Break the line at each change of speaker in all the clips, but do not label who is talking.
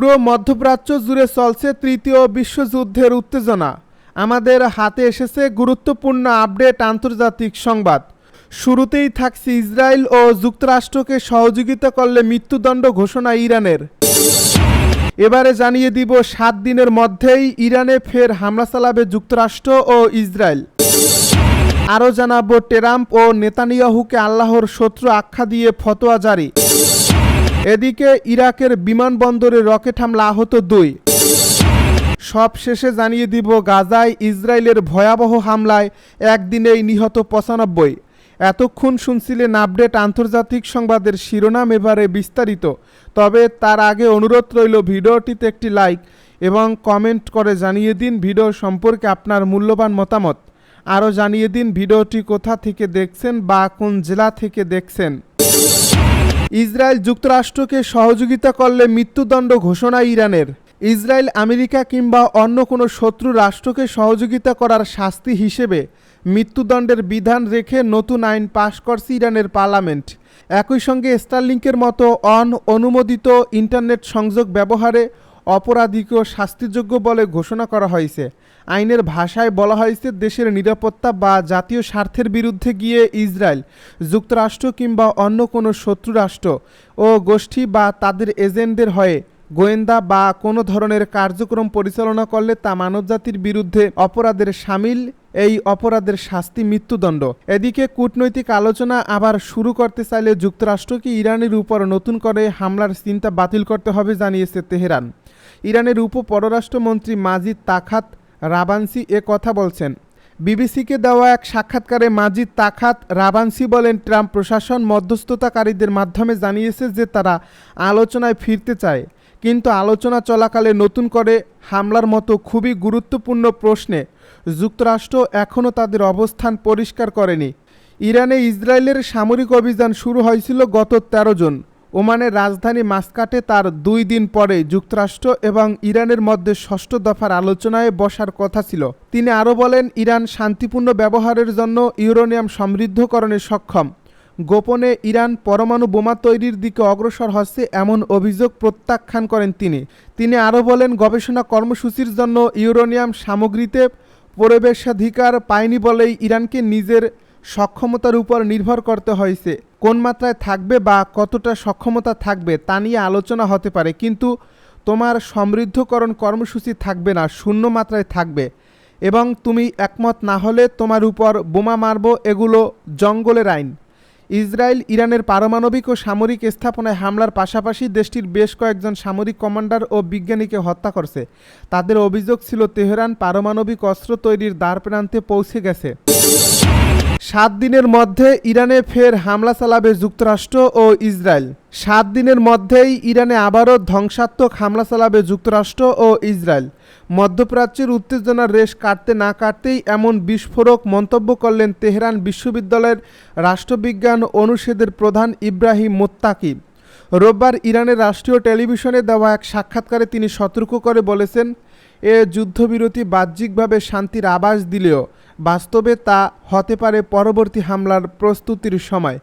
পুরো মধ্যপ্রাচ্য জুড়ে চলছে তৃতীয় বিশ্বযুদ্ধের উত্তেজনা। আমাদের হাতে এসেছে গুরুত্বপূর্ণ আপডেট আন্তর্জাতিক সংবাদ। শুরুতেই থাকছে ইসরায়েল ও যুক্তরাষ্ট্রকে সহযোগিতা করলে মৃত্যুদণ্ড ঘোষণা ইরানের। এবারে জানিয়ে দিব 7 দিনের মধ্যেই ইরানে ফের হামলা চালাবে যুক্তরাষ্ট্র ও ইসরায়েল। আরও জানাবো ট্রাম্প ও নেতানিয়াহুকে আল্লাহর শত্রু আখ্যা দিয়ে ফতোয়া জারি। এদিকে ইরাকের বিমানবন্দরে রকেট হামলা আহত 2। সব শেষে জানিয়ে দিব গাজায় ইসরায়েলের ভয়াবহ হামলায় একদিনেই নিহত 95। এতক্ষণ শুনছিলেন আপডেট আন্তর্জাতিক সংবাদের শিরোনাম, এবারে বিস্তারিত। তবে তার আগে অনুরোধ রইল ভিডিওটিতে একটি লাইক এবং কমেন্ট করে জানিয়ে দিন ভিডিও সম্পর্কে আপনার মূল্যবান মতামত। আরও জানিয়ে দিন ভিডিওটি কোথা থেকে দেখছেন বা কোন জেলা থেকে দেখছেন। ইসরায়েল যুক্তরাষ্ট্রকে সহযোগিতা করলে মৃত্যুদণ্ড ঘোষণা ইরানের। ইসরায়েল আমেরিকা কিংবা অন্য কোনো শত্রু রাষ্ট্রকে সহযোগিতা করার শাস্তি হিসেবে মৃত্যুদণ্ডের বিধান রেখে নতুন আইন পাশ করছে ইরানের পার্লামেন্ট। একই সঙ্গে স্টারলিংকের মতো অনুমোদিত ইন্টারনেট সংযোগ ব্যবহারে অপরাধীকেও শাস্তিযোগ্য বলে ঘোষণা করা হয়েছে। আইনের ভাষায় বলা হয়েছে, দেশের নিরাপত্তা বা জাতীয় স্বার্থের বিরুদ্ধে গিয়ে ইসরায়েল যুক্তরাষ্ট্র কিংবা অন্য কোনো শত্রু রাষ্ট্র ও গোষ্ঠী বা তাদের এজেন্টদের হয়ে গোয়েন্দা বা কোনো ধরনের কার্যক্রম পরিচালনা করলে তা মানবজাতির বিরুদ্ধে অপরাধের শামিল। এই অপরাধের শাস্তি মৃত্যুদণ্ড। এদিকে কূটনৈতিক আলোচনা আবার শুরু করতে চাইলে যুক্তরাষ্ট্রকে ইরানের উপর নতুন করে হামলার চিন্তা বাতিল করতে হবে জানিয়েছে তেহরান। ইরানের উপ পররাষ্ট্রমন্ত্রী মাজিদ তাখাত রাবানসি এ কথা বলছেন। বিবিসিকে দেওয়া এক সাক্ষাৎকারে মাজিদ তাখাত রাবানসি বলেন, ট্রাম্প প্রশাসন মধ্যস্থতাকারীদের মাধ্যমে জানিয়েছে যে তারা আলোচনায় ফিরতে চায়, কিন্তু আলোচনা চলাকালে নতুন করে হামলার মতো খুবই গুরুত্বপূর্ণ প্রশ্নে যুক্তরাষ্ট্র এখনও তাদের অবস্থান পরিষ্কার করেনি। ইরানে ইসরায়েলের সামরিক অভিযান শুরু হয়েছিল গত 13 জুন। ওমানের রাজধানী মাস্কাটে তার 2 দিন পরে যুক্তরাষ্ট্র এবং ইরানের মধ্যে 6ষ্ঠ দফার আলোচনায় বসার কথা ছিল। তিনি আরও বলেন, ইরান শান্তিপূর্ণ ব্যবহারের জন্য ইউরেনিয়াম সমৃদ্ধকরণে সক্ষম। গোপনে ইরান পরমাণু বোমা তৈরির দিকে অগ্রসর হচ্ছে এমন অভিযোগ প্রত্যাখ্যান করেন তিনি আরও বলেন, গবেষণা কর্মসূচির জন্য ইউরেনিয়াম সামগ্রীতে প্রবেশাধিকার পায়নি বলেই ইরানকে নিজের সক্ষমতার উপর নির্ভর করতে হয়েছে। কোন মাত্রায় থাকবে বা কতটা সক্ষমতা থাকবে তা নিয়ে আলোচনা হতে পারে, কিন্তু তোমার সমৃদ্ধকরণ কর্মসূচি থাকবে না, শূন্য মাত্রায় থাকবে, এবং তুমি একমত না হলে তোমার উপর বোমা মারব, এগুলো জঙ্গলের আইন। ইসরায়েল ইরানের পারমাণবিক ও সামরিক স্থাপনায় হামলার পাশাপাশি দেশটির বেশ কয়েকজন সামরিক কমান্ডার ও বিজ্ঞানীকে হত্যা করছে। তাদের অভিযোগ ছিল তেহরান পারমাণবিক অস্ত্র তৈরির দ্বারপ্রান্তে পৌঁছে গেছে। 7 দিনের মধ্যে ইরানে ফের হামলা চালাবে যুক্তরাষ্ট্র ও ইসরায়েল। 7 দিনের মধ্যেই ইরানে আবারও ধ্বংসাত্মক হামলা চালাবে যুক্তরাষ্ট্র ও ইসরায়েল। মধ্যপ্রাচ্যের উত্তেজনার রেশ কাটতে না কাটতেই এমন বিস্ফোরক মন্তব্য করলেন তেহরান বিশ্ববিদ্যালয়ের রাষ্ট্রবিজ্ঞান অনুষদের প্রধান ইব্রাহিম মোত্তাকি। রোববার ইরানের রাষ্ট্রীয় টেলিভিশনে দেওয়া এক সাক্ষাৎকারে তিনি সতর্ক করে বলেছেন, এ যুদ্ধবিরতি বাহ্যিকভাবে শান্তির আভাস দিলেও বাস্তবে তা হতে পারে পরবর্তী হামলার প্রস্তুতির সময়।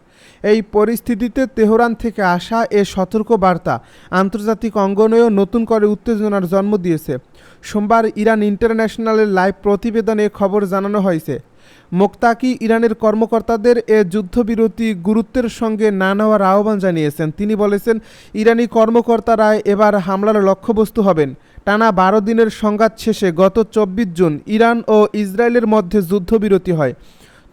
এই পরিস্থিতিতে তেহরান থেকে আসা এ সতর্ক বার্তা আন্তর্জাতিক অঙ্গনেও নতুন করে উত্তেজনার জন্ম দিয়েছে। সোমবার ইরান ইন্টারন্যাশনালের লাইভ প্রতিবেদনে খবর জানানো হয়েছে। মোত্তাকি ইরানের কর্মকর্তাদের এ যুদ্ধবিরতি গুরুত্বের সঙ্গে না নেওয়ার আহ্বান জানিয়েছেন। তিনি বলেছেন, ইরানি কর্মকর্তারা এবার হামলার লক্ষ্যবস্তু হবেন। টানা 12 দিনের সংঘাত শেষে গত 24 জুন ইরান ও ইসরায়েলের মধ্যে যুদ্ধবিরতি হয়।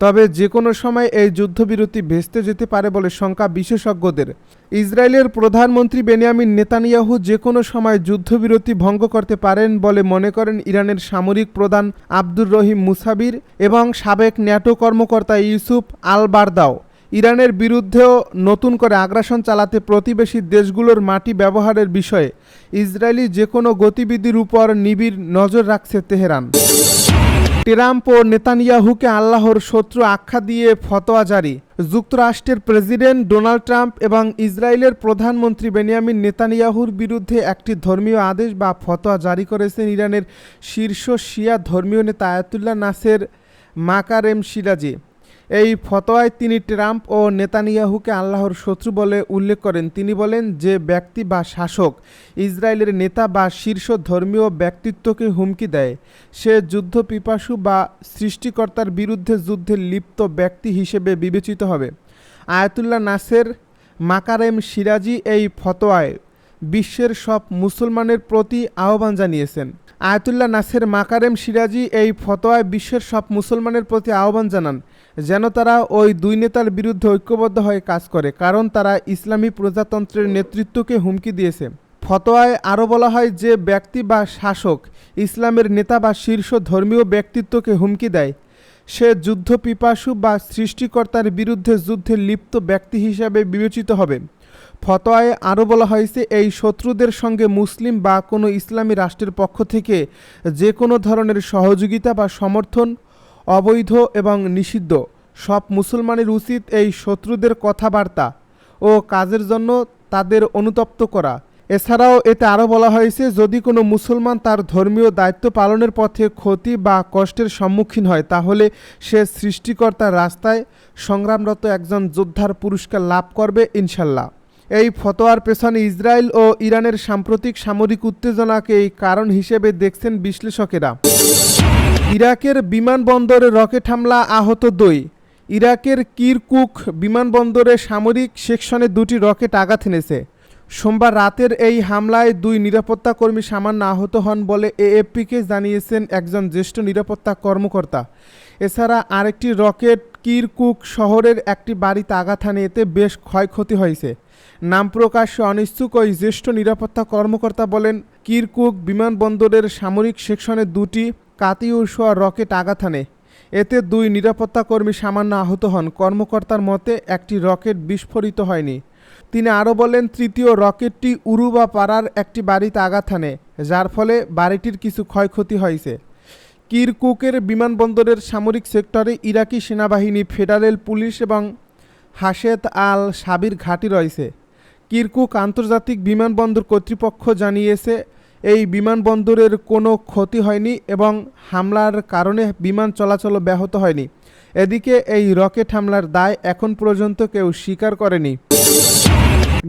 তবে যে কোনো সময় এই যুদ্ধবিরতি ভেস্তে যেতে পারে বলে শঙ্কা বিশেষজ্ঞদের। ইসরায়েলের প্রধানমন্ত্রী বেনিয়ামিন নেতানিয়াহু যে কোনো সময় যুদ্ধবিরতি ভঙ্গ করতে পারেন বলে মনে করেন ইরানের সামরিক প্রধান আব্দুর রহিম মুসাবির এবং সাবেক ন্যাটো কর্মকর্তা ইউসুফ আল বারদাও। ইরানের বিরুদ্ধেও নতুন করে আগ্রাসন চালাতে প্রতিবেশী দেশগুলোর মাটি ব্যবহারের বিষয়ে ইসরায়েলি যে কোনো গতিবিধির উপর নিবিড় নজর রাখছে তেহরান। ট্রাম্প ও নেতানিয়াহুকে আল্লাহর শত্রু আখ্যা দিয়ে ফতোয়া জারি। যুক্তরাষ্ট্রের প্রেসিডেন্ট ডোনাল্ড ট্রাম্প এবং ইসরায়েলের প্রধানমন্ত্রী বেনিয়ামিন নেতানিয়াহুর বিরুদ্ধে একটি ধর্মীয় আদেশ বা ফতোয়া জারি করেছেন ইরানের শীর্ষ শিয়া ধর্মীয় নেতা আয়াতুল্লাহ নাসের মাকারেম সিরাজি। এই ফতোয়ায় তিনি ট্রাম্প ও নেতানিয়াহুকে আল্লাহর শত্রু বলে উল্লেখ করেন। তিনি বলেন, যে ব্যক্তি বা শাসক ইসরায়েলের নেতা বা শীর্ষ ধর্মীয় ব্যক্তিত্বকে হুমকি দেয়, সে যুদ্ধপিপাসু বা সৃষ্টিকর্তার বিরুদ্ধে যুদ্ধে লিপ্ত ব্যক্তি হিসেবে বিবেচিত হবে। আয়াতুল্লাহ নাসের মাকারেম সিরাজি এই ফতোয়ায় বিশ্বের সব মুসলমানের প্রতি আহ্বান জানিয়েছেন। আয়াতুল্লাহ নাসের মাকারেম সিরাজি এই ফতোয়ায় বিশ্বের সব মুসলমানের প্রতি আহ্বান জানান যেন তারা ওই দুই নেতার বিরুদ্ধে ঐক্যবদ্ধ হয়ে কাজ করে, কারণ তারা ইসলামী প্রজাতন্ত্রের নেতৃত্বকে হুমকি দিয়েছে। ফতোয়ায় আরও বলা হয়, যে ব্যক্তি বা শাসক ইসলামের নেতা বা শীর্ষ ধর্মীয় ব্যক্তিত্বকে হুমকি দেয়, সে যুদ্ধপিপাসু বা সৃষ্টিকর্তার বিরুদ্ধে যুদ্ধে লিপ্ত ব্যক্তি হিসাবে বিবেচিত হবে। ফতোয়ায় আরও বলা হয়েছে, এই শত্রুদের সঙ্গে মুসলিম বা কোনো ইসলামী রাষ্ট্রের পক্ষ থেকে যে কোনো ধরনের সহযোগিতা বা সমর্থন অবৈধ এবং নিষিদ্ধ। সব মুসলমানের উচিত এই শত্রুদের কথাবার্তা ও কাজের জন্য তাদের অনুতপ্ত করা। এছাড়াও এতে আরও বলা হয়েছে, যদি কোনো মুসলমান তার ধর্মীয় দায়িত্ব পালনের পথে ক্ষতি বা কষ্টের সম্মুখীন হয়, তাহলে সে সৃষ্টিকর্তার রাস্তায় সংগ্রামরত একজন যোদ্ধার পুরস্কার লাভ করবে ইনশাল্লাহ। এই ফতোয়ার পেছনে ইসরায়েল ও ইরানের সাম্প্রতিক সামরিক উত্তেজনাকে এই কারণ হিসেবে দেখছেন বিশ্লেষকেরা। ইরাকের বিমানবন্দরে রকেট হামলা, আহত 2। ইরাকের কিরকুক বিমানবন্দরে সামরিক সেকশনে 2টি রকেট আঘাত এনেছে। সোমবার রাতের এই হামলায় 2 নিরাপত্তা কর্মী সামান্য আহত হন বলে এএফপিকে জানিয়েছেন একজন জ্যেষ্ঠ নিরাপত্তা কর্মকর্তা। এছাড়া আরেকটি রকেট কিরকুক শহরের একটি বাড়িতে আঘাত হানে, এতে বেশ ক্ষয়ক্ষতি হয়েছে। নাম প্রকাশে অনিচ্ছুক ওই জ্যেষ্ঠ নিরাপত্তা কর্মকর্তা বলেন, কিরকুক বিমানবন্দরের সামরিক সেকশনে 2টি কাতিউসা রকেট আঘাত হানে, এতে 2 নিরাপত্তা কর্মী সামান্য আহত হন। কর্মকর্তার মতে একটি রকেট বিস্ফোরিত হয়নি। তিনি আরও বলেন, তৃতীয় রকেটটি উরুবা পাড়ার একটি বাড়িতে আঘাত হানে, যার ফলে বাড়িটির কিছু ক্ষয়ক্ষতি হয়েছে। কিরকুকের বিমানবন্দরের সামরিক সেক্টরে ইরাকি সেনাবাহিনী, ফেডারেল পুলিশ এবং হাশেত আল সাবির ঘাঁটি রয়েছে। কিরকুক আন্তর্জাতিক বিমানবন্দর কর্তৃপক্ষ জানিয়েছে, এই বিমানবন্দরের কোনো ক্ষতি হয়নি এবং হামলার কারণে বিমান চলাচল ব্যাহত হয়নি। এদিকে এই রকেট হামলার দায় এখন পর্যন্ত কেউ স্বীকার করেনি।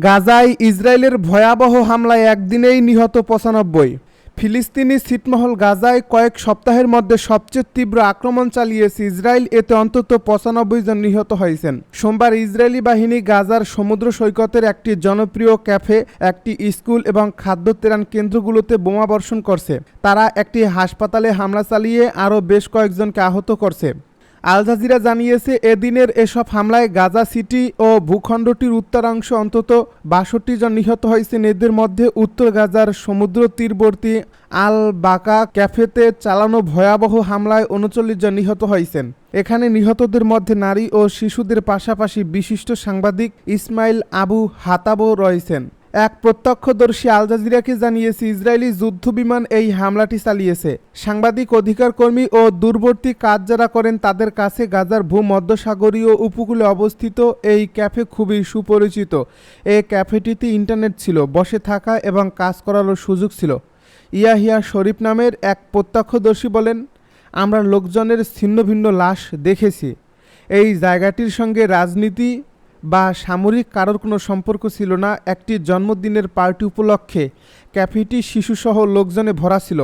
গাজায় ইসরায়েলের ভয়াবহ হামলায় একদিনেই নিহত 95। ফিলিস্তিনি ছিটমহল গাজায় কয়েক সপ্তাহের মধ্যে সবচেয়ে তীব্র আক্রমণ চালিয়েছে ইসরায়েল, এতে অন্তত 95 জন নিহত হয়েছেন। সোমবার ইসরায়েলি বাহিনী গাজার সমুদ্র সৈকতের একটি জনপ্রিয় ক্যাফে, একটি স্কুল এবং খাদ্য ত্রাণ কেন্দ্রগুলোতে বোমা বর্ষণ করছে। তারা একটি হাসপাতালে হামলা চালিয়ে আরও বেশ কয়েকজনকে আহত করছে। আল জাজিরা জানিয়েছে, এদিনের এসব হামলায় গাজা সিটি ও ভূখণ্ডটির উত্তরাংশ অন্তত 62 জন নিহত হয়েছেন। এদের মধ্যে উত্তর গাজার সমুদ্র তীরবর্তী আল বাকা ক্যাফেতে চালানো ভয়াবহ হামলায় 39 জন নিহত হয়েছেন। এখানে নিহতদের মধ্যে নারী ও শিশুদের পাশাপাশি বিশিষ্ট সাংবাদিক ইসমাইল আবু হাতাবও রয়েছেন। এক প্রত্যক্ষদর্শী আল জাজিরাকে জানিয়েছে, ইসরায়েলি যুদ্ধবিমান এই হামলাটি চালিয়েছে। সাংবাদিক, অধিকার কর্মী ও দূরবর্তী কাজ যারা করেন তাদের কাছে গাজার ভূমধ্যসাগরীয় উপকূলে অবস্থিত এই ক্যাফে খুবই সুপরিচিত। এই ক্যাফেটিতে ইন্টারনেট ছিল, বসে থাকা এবং কাজ করারও সুযোগ ছিল। ইয়াহিয়া শরীফ নামের এক প্রত্যক্ষদর্শী বলেন, আমরা লোকজনের ছিন্ন ভিন্ন লাশ দেখেছি। এই জায়গাটির সঙ্গে রাজনীতি বা সামরিক কারোর কোনো সম্পর্ক ছিল না। একটি জন্মদিনের পার্টি উপলক্ষে ক্যাফেটি শিশুসহ লোকজনে ভরা ছিল।